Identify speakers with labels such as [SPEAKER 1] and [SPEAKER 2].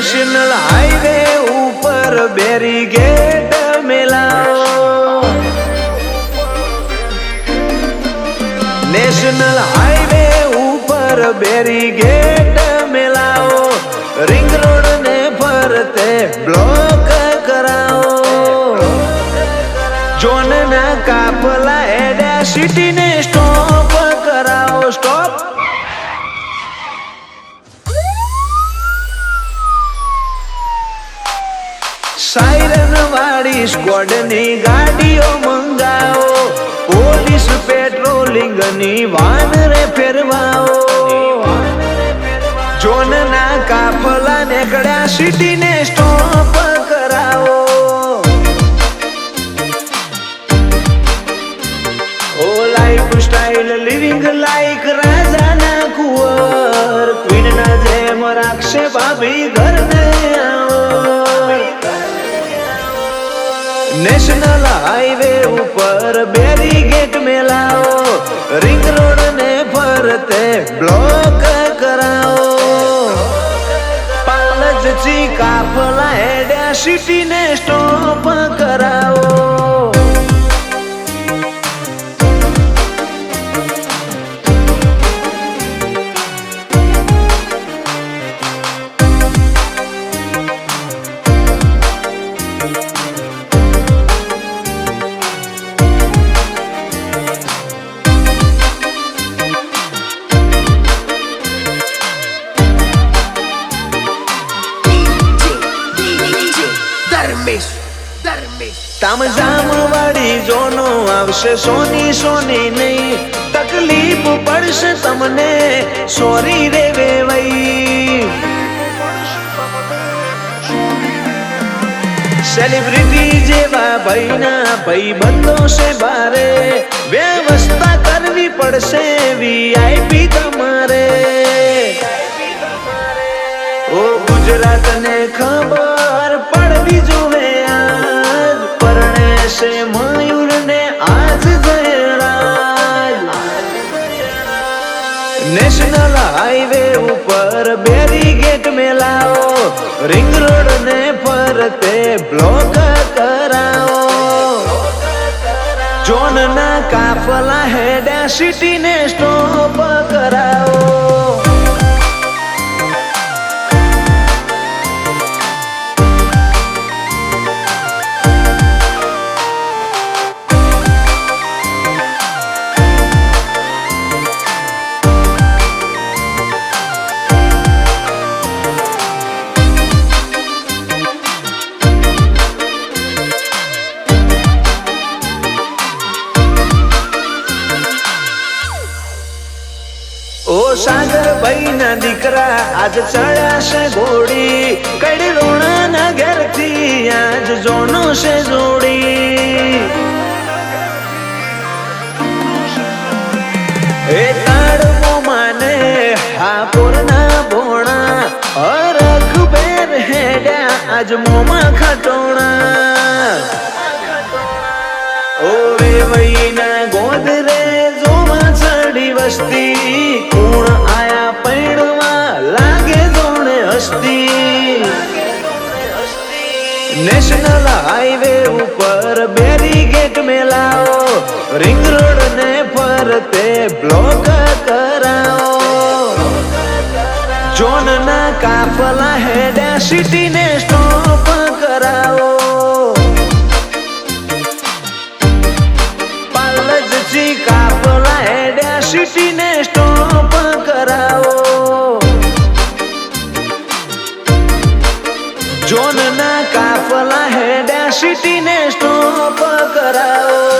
[SPEAKER 1] National highway ऊपर barricade मिलाओ, national highway ऊपर बैरिकेड मिलाओ, रिंग रोड ने फरते ब्लॉक कराओ, जोन ना काफला एडा सिटी ने स्टॉप कराओ, स्टॉप। सायरन वाड़ी स्क्वॉड नी गाड़ियों मंगाओ, पोलीस पेट्रोलिंग नी वान रे फेरवाओ, जोन ना काफला नेकड़ा सिटी ने स्टॉप कराओ। ओ लाइफ स्टाइल लिविंग लाइक राजा ना कुंवर, क्वीन ना जेम राक्षे भाभी घर ने आओ। नेशनल हाईवे ऊपर बैरिकेड मिलाओ, रिंग रोड ने फरते ब्लॉक कराओ, पालज ची काफला एडा सिटी ने स्टॉप कराओ। तामझाम वाड़ी जोनो आवशे सोनी सोनी नहीं, तकलीफ पड़शे तमने सोरी रे वेवई। सेलिब्रिटी जेवा भाईना भाई बंदों से बारे व्यवस्था करवी पड़शे वीआईपी तमारे। ओ गुजरात ने खबर पड़वी जोवे आज, परणे से मयूर ने आज जयराज। नेशनल हाईवे ऊपर बैरिकेड मिलाओ, रिंग रोड ने फरते ब्लॉक कराओ, जोन ना काफला हेडा सिटी ने स्टॉप कराओ। ओ सागर भाई ना दीकरा आज चढ़ा से घोड़ी, कड़ी रोना ना घर थी आज जोनो से जोड़ी। ए ताड़मो माने हापुर ना बोना, और अखबेर हेडा आज मोमा खटोना। ओ वे वही ना गोद रे जोमा चढ़ी वस्ती, कूण आया पैणवा लागे जोने हस्ती। नेशनल हाईवे ऊपर बैरिकेड मिलाओ, रिंग रोड ने फरते ब्लॉक कराओ, जोन ना काफला हेडा सिटी ने स्टॉप कराओ। पालज ची काफला हेडा सिटी ने स्टॉप कराओ, जोन ना काफला हेडा सिटी ने स्टॉप कराओ।